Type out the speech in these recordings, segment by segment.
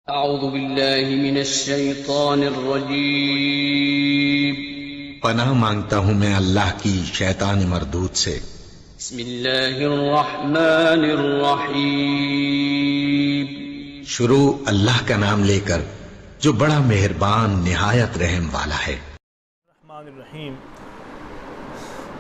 अऊज़ु बिल्लाहि मिनश्शैतानिर्रजीम। पनाह मांगता हूँ मैं अल्लाह की शैतानी मरदूद से। बिस्मिल्लाहिर्रहमानिर्रहीम। शुरू अल्लाह का नाम लेकर जो बड़ा मेहरबान निहायत रहम वाला है। रहमानिर्रहीम।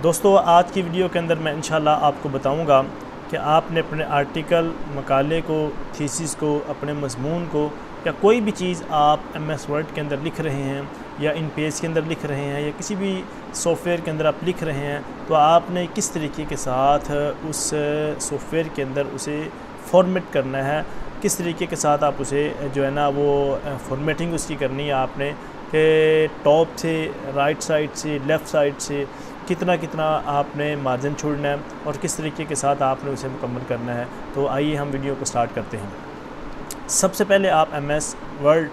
दोस्तों, आज की वीडियो के अंदर मैं इंशाल्लाह आपको बताऊंगा कि आपने अपने आर्टिकल, मकाले को, थीसिस को, अपने मज़मून को या कोई भी चीज़ आप MS वर्ड के अंदर लिख रहे हैं या इन पेज के अंदर लिख रहे हैं या किसी भी सॉफ्टवेयर के अंदर आप लिख रहे हैं, तो आपने किस तरीके के साथ उस सॉफ्टवेयर के अंदर उसे फॉर्मेट करना है, किस तरीके के साथ आप उसे जो है ना वो फॉर्मेटिंग उसकी करनी है आपने, कि टॉप से, राइट साइड से, लेफ़्ट साइड से कितना कितना आपने मार्जिन छोड़ना है और किस तरीके के साथ आपने उसे मुकम्मल करना है। तो आइए हम वीडियो को स्टार्ट करते हैं। सबसे पहले आप MS वर्ड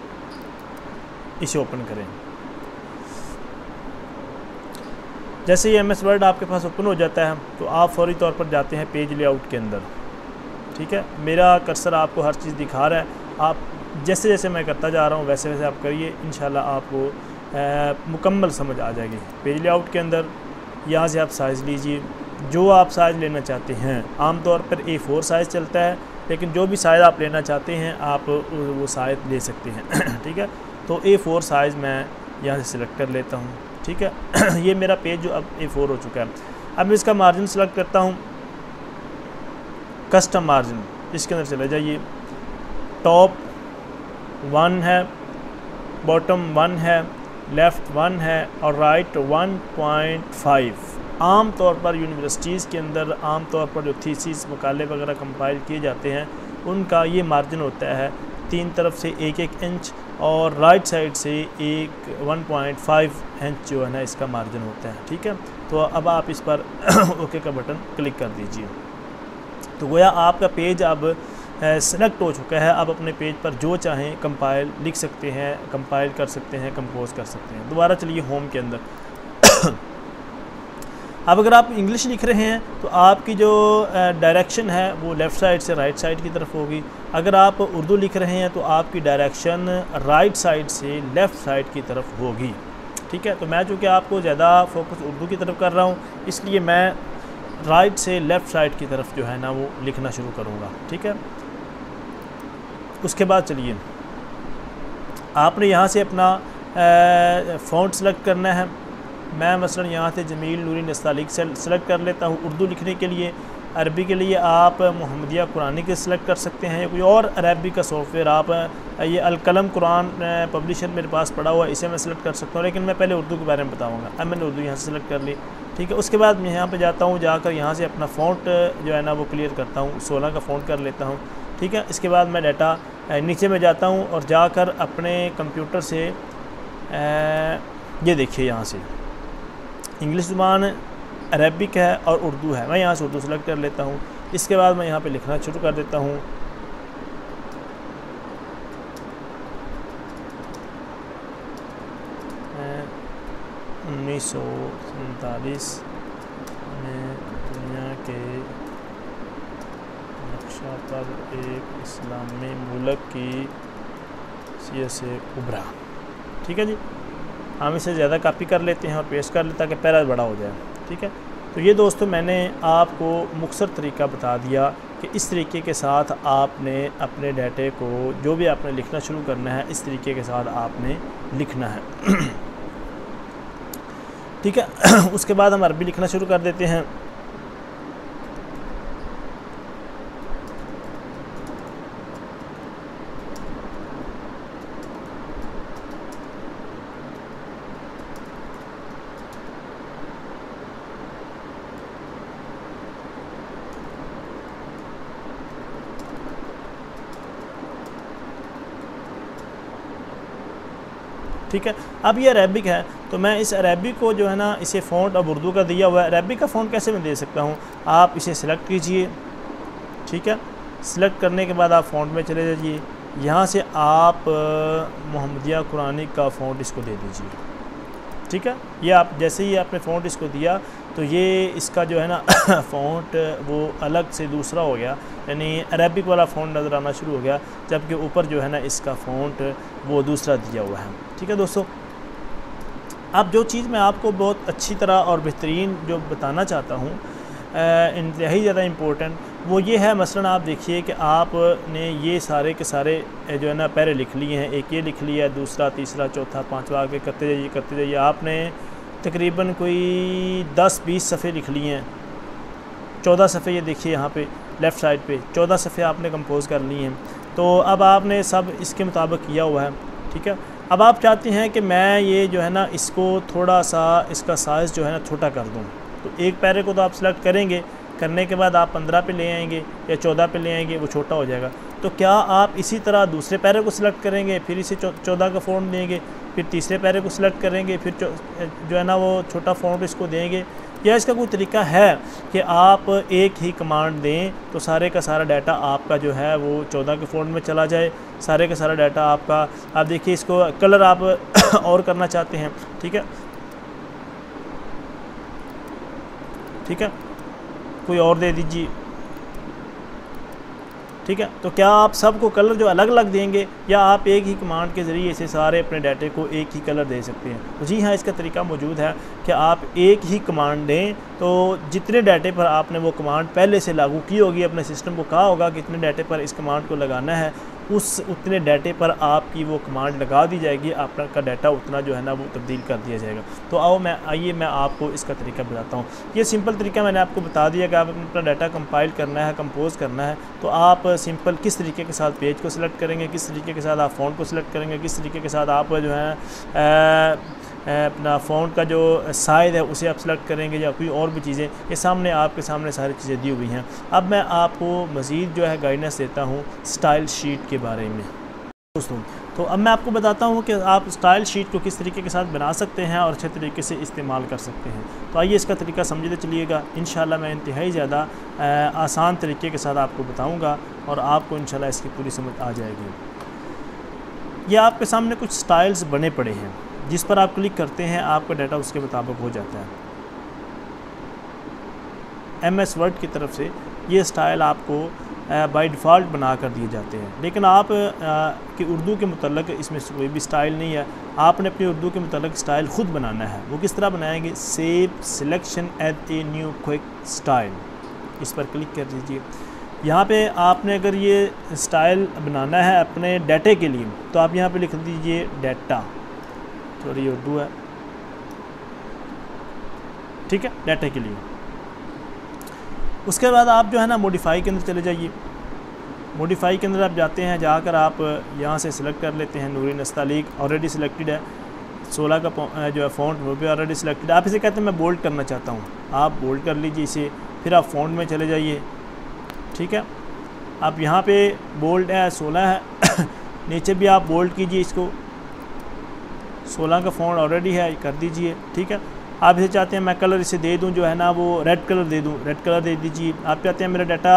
इसे ओपन करें। जैसे ही MS वर्ड आपके पास ओपन हो जाता है तो आप फौरी तौर पर जाते हैं पेज लेआउट के अंदर। ठीक है, मेरा कर्सर आपको हर चीज़ दिखा रहा है। आप जैसे जैसे मैं करता जा रहा हूँ वैसे वैसे आप करिए, इंशाल्लाह आपको मुकम्मल समझ आ जाएगी। पेज लेआउट के अंदर यहाँ से आप साइज़ लीजिए जो आप साइज़ लेना चाहते हैं। आमतौर पर A4 साइज़ चलता है, लेकिन जो भी साइज़ आप लेना चाहते हैं आप वो साइज़ ले सकते हैं। ठीक है, तो A4 साइज़ मैं यहाँ से सिलेक्ट कर लेता हूँ। ठीक है, ये मेरा पेज जो अब A4 हो चुका है। अब मैं इसका मार्जिन सेलेक्ट करता हूँ, कस्टम मार्जिन, इसके अंदर चले जाइए। टॉप 1 है, बॉटम 1 है, लेफ़्ट 1 है और राइट 1.5। आम तौर पर यूनिवर्सिटीज़ के अंदर आम तौर पर जो थीसिस, मकाले वगैरह कंपाइल किए जाते हैं उनका ये मार्जिन होता है 3 तरफ से 1-1 इंच और राइट साइड से 1.5 इंच जो है ना इसका मार्जिन होता है। ठीक है, तो अब आप इस पर ओके का बटन क्लिक कर दीजिए। तो गोया आपका पेज अब सेलेक्ट हो चुका है। आप अपने पेज पर जो चाहें कंपाइल लिख सकते हैं, कंपाइल कर सकते हैं, कंपोज कर सकते हैं। दोबारा चलिए होम के अंदर। अब अगर आप इंग्लिश लिख रहे हैं तो आपकी जो डायरेक्शन है वो लेफ़्ट साइड से राइट साइड की तरफ होगी। अगर आप उर्दू लिख रहे हैं तो आपकी डायरेक्शन राइट साइड से लेफ़्ट साइड की तरफ होगी। ठीक है, तो मैं चूँकि आपको ज़्यादा फोकस उर्दू की तरफ कर रहा हूँ, इसलिए मैं राइट से लेफ़्ट साइड की तरफ जो है ना वो लिखना शुरू करूँगा। ठीक है, उसके बाद चलिए आपने यहाँ से अपना फ़ॉन्ट सेलेक्ट करना है। मैं मसलन यहाँ से जमील नूरी नस्तालिक सेलेक्ट कर लेता हूँ उर्दू लिखने के लिए। अरबी के लिए आप मुहम्मदिया कुरानी के सेलेक्ट कर सकते हैं या कोई और अरबी का सॉफ्टवेयर आप ये अलकलम कुरान पब्लिशर मेरे पास पड़ा हुआ है, इसे मैं सेलेक्ट कर सकता हूँ, लेकिन मैं पहले उर्दू के बारे में बताऊँगा। अब मैंने उर्दू यहाँ से सेलेक्ट कर ली। ठीक है, उसके बाद मैं यहाँ पर जाता हूँ, जाकर यहाँ से अपना फ़ॉन्ट जो है ना वो क्लियर करता हूँ, 16 का फ़ॉन्ट कर लेता हूँ। ठीक है, इसके बाद मैं डाटा नीचे में जाता हूँ और जाकर अपने कंप्यूटर से ये देखिए यहाँ से इंग्लिश ज़ुबान, अरबिक है और उर्दू है। मैं यहाँ से उर्दू सेलेक्ट कर लेता हूँ। इसके बाद मैं यहाँ पे लिखना शुरू कर देता हूँ। मैं 1947 में दुनिया के नक्शा पर एक इस्लामी मुल्क की हैसियत से उभरा। ठीक है जी, हम इसे ज़्यादा कॉपी कर लेते हैं और पेस्ट कर लेते हैं ताकि पैरा बड़ा हो जाए। ठीक है, तो ये दोस्तों मैंने आपको मुख्तसर तरीका बता दिया कि इस तरीके के साथ आपने अपने डाटे को जो भी आपने लिखना शुरू करना है इस तरीके के साथ आपने लिखना है। ठीक है, उसके बाद हम अरबी लिखना शुरू कर देते हैं। ठीक है, अब ये अरबिक है तो मैं इस अरबिक को जो है ना इसे फ़ॉन्ट अब उर्दू का दिया हुआ है, अरबिक का फ़ॉन्ट कैसे मैं दे सकता हूँ। आप इसे सिलेक्ट कीजिए। ठीक है, सिलेक्ट करने के बाद आप फ़ॉन्ट में चले जाइए। यहाँ से आप मुहम्मदिया कुरानी का फ़ॉन्ट इसको दे दीजिए। ठीक है, ये आप जैसे ही आपने फ़ॉन्ट इसको दिया तो ये इसका जो है ना फ़ॉन्ट वो अलग से दूसरा हो गया, यानी अरेबिक वाला फ़ॉन्ट नज़र आना शुरू हो गया, जबकि ऊपर जो है ना इसका फ़ॉन्ट वो दूसरा दिया हुआ है। ठीक है दोस्तों, अब जो चीज़ मैं आपको बहुत अच्छी तरह और बेहतरीन जो बताना चाहता हूँ, इंतहाई ज़्यादा इम्पोर्टेंट, वो ये है, मसलन आप देखिए कि आपने ये सारे के सारे जो है ना पैरे लिख लिए हैं, एक ये लिख लिया, दूसरा, तीसरा, चौथा, पाँचवा, आगे करते जाइए। आपने तकरीबन कोई 10-20 सफ़े लिख लिए हैं, 14 सफ़े ये देखिए यहाँ पे लेफ़्ट साइड पे 14 सफ़े आपने कंपोज़ कर लिए हैं। तो अब आपने सब इसके मुताबिक किया हुआ है। ठीक है, अब आप चाहते हैं कि मैं ये जो है ना इसको थोड़ा सा इसका साइज़ जो है ना छोटा कर दूँ, तो एक पैरे को तो आप सेलेक्ट करेंगे, करने के बाद आप 15 पे ले आएंगे या 14 पे ले आएंगे, वो छोटा हो जाएगा। तो क्या आप इसी तरह दूसरे पैरे को सिलेक्ट करेंगे, फिर इसे 14 का फ़ॉन्ट देंगे, फिर तीसरे पैरे को सिलेक्ट करेंगे, फिर जो है ना वो छोटा फ़ॉन्ट इसको देंगे, या इसका कोई तरीका है कि आप एक ही कमांड दें तो सारे का सारा डाटा आपका जो है वो 14 के फ़ॉन्ट में चला जाए, सारे का सारा डाटा आपका। आप देखिए इसको कलर आप और करना चाहते हैं, ठीक है, ठीक है, कोई और दे दीजिए। ठीक है, तो क्या आप सबको कलर जो अलग अलग देंगे, या आप एक ही कमांड के ज़रिए से सारे अपने डाटे को एक ही कलर दे सकते हैं? तो जी हाँ, इसका तरीका मौजूद है कि आप एक ही कमांड दें, तो जितने डाटे पर आपने वो कमांड पहले से लागू की होगी, अपने सिस्टम को कहा होगा कि इतने डाटे पर इस कमांड को लगाना है, उतने डाटे पर आपकी वो कमांड लगा दी जाएगी, आपका डाटा उतना जो है ना वो तब्दील कर दिया जाएगा। तो आइए मैं आपको इसका तरीका बताता हूँ। ये सिंपल तरीका मैंने आपको बता दिया कि आप अपना डाटा कंपाइल करना है, कंपोज करना है, तो आप सिंपल किस तरीके के साथ पेज को सिलेक्ट करेंगे, किस तरीके के साथ आप फ़ॉन्ट को सिलेक्ट करेंगे, किस तरीके के साथ आप जो है अपना फ़ॉन्ट का जो साइज़ है उसे आप सेलेक्ट करेंगे, या कोई और भी चीज़ें, ये सामने आपके सामने सारी चीज़ें दी हुई हैं। अब मैं आपको मज़ीद जो है गाइडेंस देता हूँ स्टाइल शीट के बारे में दोस्तों। तो अब मैं आपको बताता हूँ कि आप स्टाइल शीट को किस तरीके के साथ बना सकते हैं और अच्छे तरीके से इस्तेमाल कर सकते हैं। तो आइए इसका तरीका समझते चलिएगा। इंशाल्लाह मैं इंतहाई ज़्यादा आसान तरीके के साथ आपको बताऊँगा और आपको इंशाल्लाह इसकी पूरी समझ आ जाएगी। ये आपके सामने कुछ स्टाइल्स बने पड़े हैं, जिस पर आप क्लिक करते हैं आपका डाटा उसके मुताबिक हो जाता है। MS वर्ड की तरफ से ये स्टाइल आपको बाय डिफ़ॉल्ट बना कर दिए जाते हैं, लेकिन आप कि उर्दू के मुतल्लिक़ इसमें कोई भी स्टाइल नहीं है। आपने अपनी उर्दू के मुतल्लिक़ स्टाइल ख़ुद बनाना है। वो किस तरह बनाएंगे? Save selection as a new quick style, इस पर क्लिक कर दीजिए। यहाँ पे आपने अगर ये स्टाइल बनाना है अपने डाटे के लिए, तो आप यहाँ पे लिख दीजिए डाटा, थोड़ी उर्दू है, ठीक है, डाटा के लिए। उसके बाद आप जो है ना मॉडिफाई के अंदर चले जाइए। मॉडिफाई के अंदर आप जाते हैं, जाकर आप यहाँ से सिलेक्ट कर लेते हैं नूरी नस्तालीक, ऑलरेडी सिलेक्टेड है। 16 का जो है फ़ॉन्ट वो भी ऑलरेडी सिलेक्टेड है। आप इसे कहते हैं मैं बोल्ड करना चाहता हूँ, आप बोल्ड कर लीजिए इसे, फिर आप फ़ॉन्ट में चले जाइए, ठीक है। आप यहाँ पे बोल्ड है 16 है नीचे भी आप बोल्ड कीजिए इसको, 16 का फ़ॉन्ट ऑलरेडी है, कर दीजिए, ठीक है। आप इसे चाहते हैं मैं कलर इसे दे दूं जो है ना वो रेड कलर दे दूं, रेड कलर दे दीजिए। आप चाहते हैं मेरा डाटा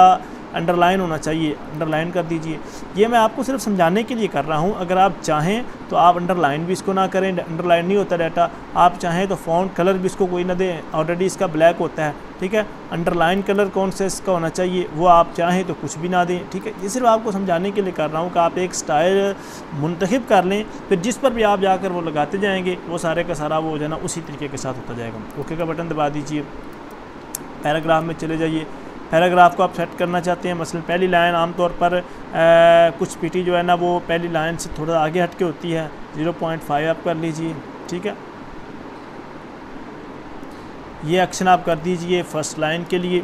अंडरलाइन होना चाहिए, अंडरलाइन कर दीजिए। ये मैं आपको सिर्फ समझाने के लिए कर रहा हूँ। अगर आप चाहें तो आप अंडरलाइन भी इसको ना करें, अंडरलाइन नहीं होता डाटा। आप चाहें तो फ़ॉन्ट कलर भी इसको कोई ना दें, ऑलरेडी इसका ब्लैक होता है, ठीक है। अंडरलाइन कलर कौन सा इसका होना चाहिए वो आप चाहें तो कुछ भी ना दें, ठीक है। ये सिर्फ आपको समझाने के लिए कर रहा हूँ कि आप एक स्टाइल मुंतखब कर लें, फिर जिस पर भी आप जाकर वो लगाते जाएंगे वो सारे का सारा वो जो है ना उसी तरीके के साथ होता जाएगा। ओके का बटन दबा दीजिए, पैराग्राफ में चले जाइए। पैराग्राफ को आप सेट करना चाहते हैं, मसलन पहली लाइन आमतौर पर कुछ पीटी जो है ना वो पहली लाइन से थोड़ा आगे हट के होती है, 0.5 आप कर लीजिए, ठीक है। ये एक्शन आप कर दीजिए फर्स्ट लाइन के लिए,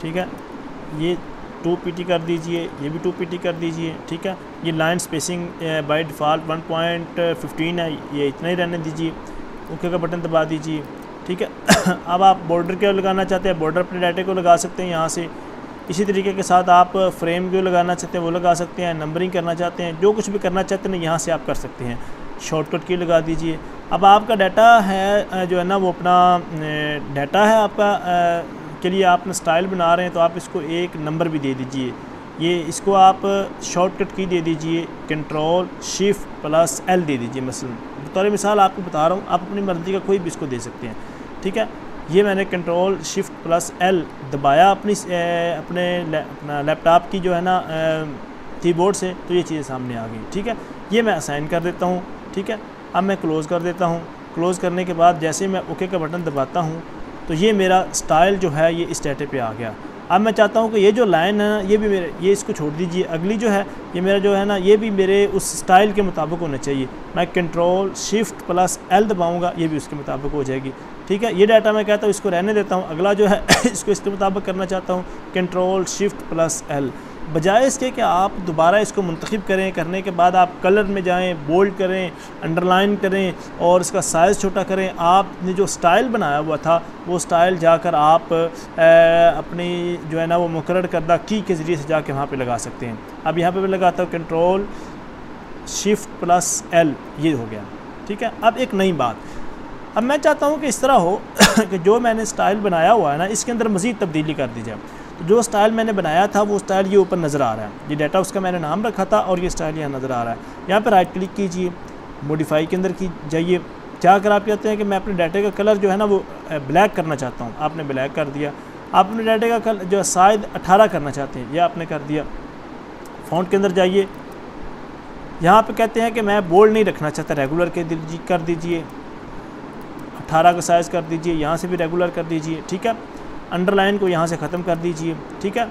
ठीक है। ये 2 पीटी कर दीजिए, ये भी 2 पीटी कर दीजिए, ठीक है। ये लाइन स्पेसिंग बाय डिफ़ॉल्ट 1.15 है, ये इतना ही रहने दीजिए। ओके का बटन दबा दीजिए, ठीक है। अब आप बॉर्डर क्यों लगाना चाहते हैं, बॉर्डर अपने डाटे को लगा सकते हैं यहाँ से। इसी तरीके के साथ आप फ्रेम क्यों लगाना चाहते हैं वो लगा सकते हैं, नंबरिंग करना चाहते हैं, जो कुछ भी करना चाहते हैं यहाँ से आप कर सकते हैं। शॉर्टकट की लगा दीजिए। अब आपका डाटा है जो है ना वो अपना डाटा है आपका के लिए आपने स्टाइल बना रहे हैं, तो आप इसको एक नंबर भी दे दीजिए। ये इसको आप शॉर्टकट की दे दीजिए, Ctrl+Shift+L दे दीजिए। मसलन बतौर मिसाल आपको बता रहा हूँ, आप अपनी मर्ज़ी का कोई भी इसको दे सकते हैं। ठीक है। ये मैंने कंट्रोल शिफ्ट प्लस एल दबाया अपना लैपटॉप की जो है ना कीबोर्ड से, तो ये चीज़ें सामने आ गई, ठीक है। ये मैं असाइन कर देता हूँ, ठीक है। अब मैं क्लोज़ कर देता हूँ। क्लोज़ करने के बाद जैसे मैं ओके का बटन दबाता हूँ तो ये मेरा स्टाइल जो है ये इस डाटे पे आ गया। अब मैं चाहता हूँ कि ये जो लाइन है ना ये भी मेरे, ये इसको छोड़ दीजिए, अगली जो है ये मेरा जो है ना ये भी मेरे उस स्टाइल के मुताबिक होना चाहिए। मैं कंट्रोल शिफ्ट प्लस एल दबाऊँगा, ये भी उसके मुताबिक हो जाएगी, ठीक है। ये डाटा मैं कहता हूँ इसको रहने देता हूँ। अगला जो है इसको इसके मुताबिक करना चाहता हूँ, कंट्रोल शिफ्ट प्लस एल। बजाय इसके कि आप दोबारा इसको मुंतखब करें, करने के बाद आप कलर में जाएं, बोल्ड करें, अंडरलाइन करें और इसका साइज़ छोटा करें, आपने जो स्टाइल बनाया हुआ था वो स्टाइल जाकर आप अपनी जो है ना वो मुकर्रर करदा की के ज़रिए से जाके वहाँ पे लगा सकते हैं। अब यहाँ पे मैं लगाता हूँ कंट्रोल शिफ्ट प्लस एल, ये हो गया, ठीक है। अब एक नई बात, अब मैं चाहता हूँ कि इस तरह हो कि जो मैंने स्टाइल बनाया हुआ है ना इसके अंदर मज़ीद तब्दीली कर दी जाए। तो जो स्टाइल मैंने बनाया था वो स्टाइल ये ऊपर नज़र आ रहा है, ये डाटा उसका मैंने नाम रखा था और ये स्टाइल यहाँ नज़र आ रहा है। यहाँ पर राइट क्लिक कीजिए, मॉडिफाई के अंदर की जाइए, क्या अगर आप कहते हैं कि मैं अपने डाटे का कलर जो है ना वो ब्लैक करना चाहता हूँ, आपने ब्लैक कर दिया। आप अपने डाटे का कलर जो शायद 18 करना चाहते हैं, यह आपने कर दिया। फ़ॉन्ट के अंदर जाइए, यहाँ पे कहते हैं कि मैं बोल्ड नहीं रखना चाहता, रेगुलर के कर दीजिए, 18 का साइज़ कर दीजिए, यहाँ से भी रेगुलर कर दीजिए, ठीक है। अंडरलाइन को यहाँ से ख़त्म कर दीजिए, ठीक है।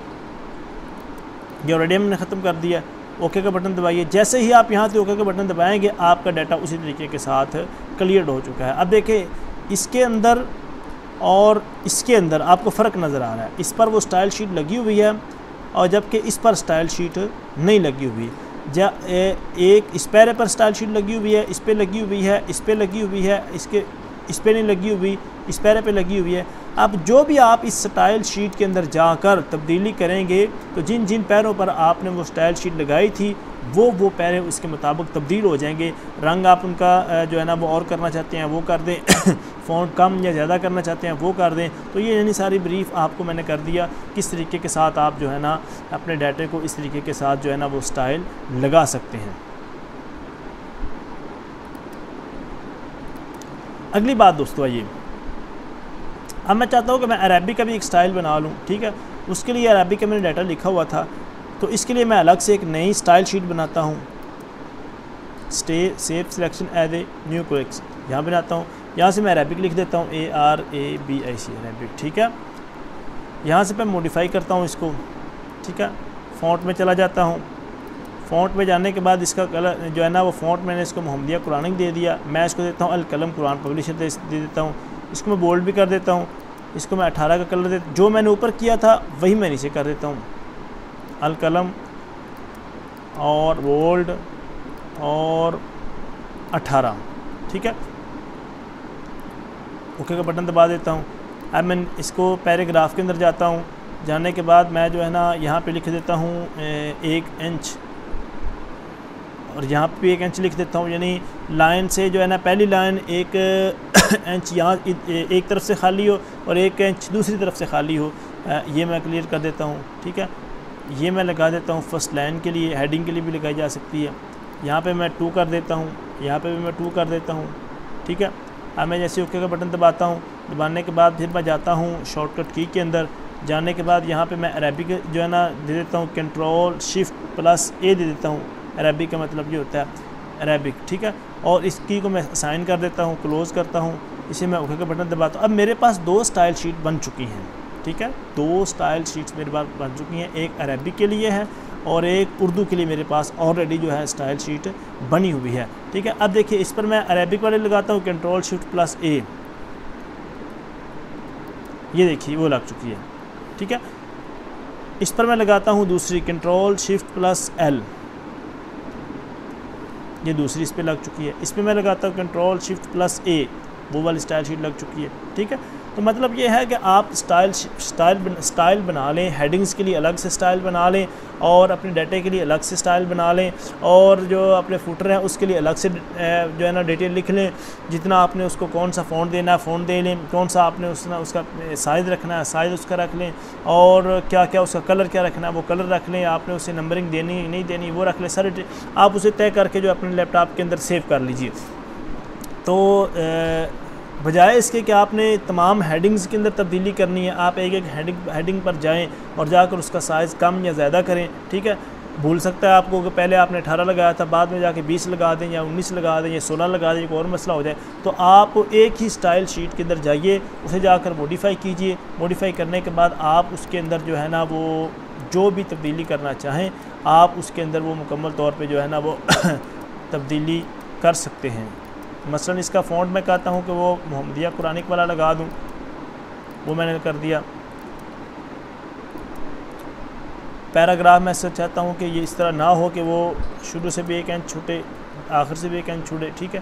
ये ऑलरेडी हमने ख़त्म कर दिया। ओके का बटन दबाइए, जैसे ही आप यहाँ से ओके का बटन दबाएंगे आपका डाटा उसी तरीके के साथ क्लियर हो चुका है। अब देखिए इसके अंदर और इसके अंदर आपको फ़र्क नज़र आ रहा है, इस पर वो स्टाइल शीट लगी हुई है और जबकि इस पर स्टाइल शीट नहीं लगी हुई है। एक इस पैरे पर स्टाइल शीट लगी हुई है, इस पर लगी हुई है, इस पर लगी हुई है, इस पर नहीं लगी हुई, इस पैरे पे लगी हुई है। अब जो भी आप इस स्टाइल शीट के अंदर जाकर तब्दीली करेंगे तो जिन जिन पैरों पर आपने वो स्टाइल शीट लगाई थी वो पैरे उसके मुताबिक तब्दील हो जाएंगे। रंग आप उनका जो है ना वो और करना चाहते हैं वो कर दें फ़ॉन्ट कम या ज़्यादा करना चाहते हैं वो कर दें। तो ये यानी सारी ब्रीफ आपको मैंने कर दिया किस तरीके के साथ आप जो है ना अपने डाटे को इस तरीके के साथ जो है ना वो स्टाइल लगा सकते हैं। अगली बात दोस्तों आइए, अब मैं चाहता हूँ कि मैं अरबी का भी एक स्टाइल बना लूँ, ठीक है। उसके लिए अरबी का मैंने डाटा लिखा हुआ था, तो इसके लिए मैं अलग से एक नई स्टाइल शीट बनाता हूँ। Save selection as a new collection, यहाँ बनाता हूँ। यहाँ से मैं अरबिक लिख देता हूँ, ARABIC अरबिक, ठीक है। यहाँ से मैं मॉडिफाई करता हूँ इसको, ठीक है। फ़ॉन्ट में चला जाता हूँ। फ़ॉन्ट में जाने के बाद इसका कलर जो है ना वो फ़ॉन्ट मैंने इसको मोहम्मदिया कुरानिक दे दिया। मैं इसको देता हूँ अल-कलम कुरान पब्लिशर दे देता हूँ। इसको मैं बोल्ड भी कर देता हूँ। इसको मैं 18 का कलर दे, जो मैंने ऊपर किया था वही मैं नीचे कर देता हूँ, अल-कलम और बोल्ड और 18, ठीक है। ओके का बटन दबा देता हूँ। अब मैं इसको पैराग्राफ के अंदर जाता हूँ। जाने के बाद मैं जो है ना यहाँ पे लिख देता हूँ 1 इंच और यहाँ पे 1 इंच लिख देता हूँ, यानी लाइन से जो है ना पहली लाइन 1 इंच यहाँ एक तरफ से खाली हो और 1 इंच दूसरी तरफ से खाली हो, ये मैं क्लियर कर देता हूँ, ठीक है। ये मैं लगा देता हूँ फर्स्ट लाइन के लिए, हेडिंग के लिए भी लगाई जा सकती है। यहाँ पे मैं 2 कर देता हूँ, यहाँ पे भी मैं 2 कर देता हूँ, ठीक है। अब मैं जैसे ओके का बटन दबाता हूँ, दबाने के बाद फिर मैं जाता हूँ शॉर्टकट की के अंदर। जाने के बाद यहाँ पे मैं अरबिक जो है ना दे देता हूँ, कंट्रोल शिफ्ट प्लस ए दे देता हूँ। अरबिक का मतलब ये होता है अरबिक, ठीक है। और इस की को मैं असाइन कर देता हूँ, क्लोज़ करता हूँ। इसे मैं ओके का बटन दबाता हूँ। अब मेरे पास 2 स्टाइल शीट बन चुकी हैं, ठीक है। 2 स्टाइल शीट्स मेरे पास बन चुकी हैं, एक अरबिक के लिए है और एक उर्दू के लिए मेरे पास ऑलरेडी जो है स्टाइल शीट बनी हुई है, ठीक है। अब देखिए इस पर मैं अरबिक वाले लगाता हूँ, कंट्रोल शिफ्ट प्लस ए, ये देखिए वो लग चुकी है, ठीक है। इस पर मैं लगाता हूँ दूसरी, कंट्रोल शिफ्ट प्लस एल, ये दूसरी इस पर लग चुकी है। इस पर मैं लगाता हूँ कंट्रोल शिफ्ट प्लस ए, वो वाली स्टाइल शीट लग चुकी है, ठीक है। तो मतलब ये है कि आप स्टाइल बना लें, हेडिंग्स के लिए अलग से स्टाइल बना लें और अपने डाटे के लिए अलग से स्टाइल बना लें और जो अपने फुटर हैं उसके लिए अलग से जो है ना डिटेल लिख लें। जितना आपने उसको कौन सा फ़ॉन्ट देना है फ़ॉन्ट दे लें, कौन सा आपने उसका साइज़ रखना है साइज़ उसका रख लें और क्या क्या उसका कलर क्या रखना है वो कलर रख लें। आपने उसे नंबरिंग देनी नहीं देनी वो रख लें, सारे आप उसे तय करके जो अपने लैपटॉप के अंदर सेव कर लीजिए। तो बजाय इसके कि आपने तमाम हेडिंग्स के अंदर तब्दीली करनी है, आप एक एक हेडिंग पर जाएं और जाकर उसका साइज़ कम या ज़्यादा करें। ठीक है, भूल सकता है आपको कि पहले आपने 18 लगाया था, बाद में जाके 20 लगा दें या 19 लगा दें या 16 लगा दें, एक और मसला हो जाए। तो आप एक ही स्टाइल शीट के अंदर जाइए, उसे जाकर मॉडिफाई कीजिए। मॉडिफाई करने के बाद आप उसके अंदर जो है ना वो जो भी तब्दीली करना चाहें आप उसके अंदर वो मुकम्मल तौर पे जो है ना वो तब्दीली कर सकते हैं। मसलन इसका फ़ॉन्ट मैं कहता हूँ कि वो मोहम्मदिया कुरानिक वाला लगा दूँ, वो मैंने कर दिया। पैराग्राफ मैं सच चाहता हूँ कि ये इस तरह ना हो कि वो शुरू से भी 1 इंच छूटे, आखिर से भी 1 इंच छूटे। ठीक है,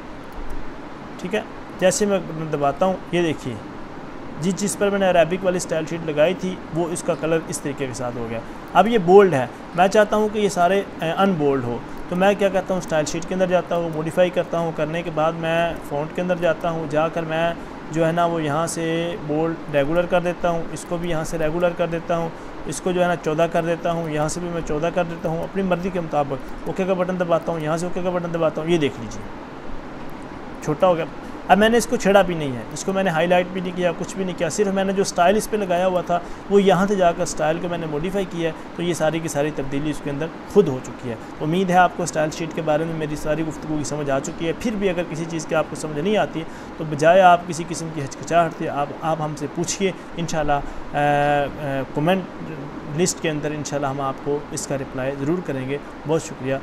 ठीक है। जैसे मैं दबाता हूँ, ये देखिए जिस चीज़ पर मैंने अरेबिक वाली स्टाइल शीट लगाई थी वो इसका कलर इस तरीके के साथ हो गया। अब ये बोल्ड है, मैं चाहता हूँ कि ये सारे अनबोल्ड हो, तो मैं क्या करता हूँ, स्टाइल शीट के अंदर जाता हूँ, मॉडिफाई करता हूँ। करने के बाद मैं फ़ॉन्ट के अंदर जाता हूँ, जाकर मैं जो है ना वो यहाँ से बोल्ड रेगुलर कर देता हूँ, इसको भी यहाँ से रेगुलर कर देता हूँ, इसको जो है ना 14 कर देता हूँ, यहाँ से भी मैं 14 कर देता हूँ अपनी मर्ज़ी के मुताबिक। ओके का बटन दबाता हूँ, यहाँ से ओके का बटन दबाता हूँ, ये देख लीजिए छोटा हो गया। अब मैंने इसको छेड़ा भी नहीं है, इसको मैंने हाईलाइट भी नहीं किया, कुछ भी नहीं किया, सिर्फ मैंने जो स्टाइल इस पे लगाया हुआ था वो यहाँ से जाकर स्टाइल को मैंने मॉडिफाई किया है। तो ये सारी की सारी तब्दीली उसके अंदर खुद हो चुकी है। उम्मीद है आपको स्टाइल शीट के बारे में मेरी सारी गुफ्तगू की समझ आ चुकी है। फिर भी अगर किसी चीज़ की आपको समझ नहीं आती तो बजाय आप किसी किस्म की हिचकिचाहट से आप हमसे पूछिए, इंशाल्लाह कमेंट लिस्ट के अंदर इंशाल्लाह हम आपको इसका रिप्लाई ज़रूर करेंगे। बहुत शुक्रिया।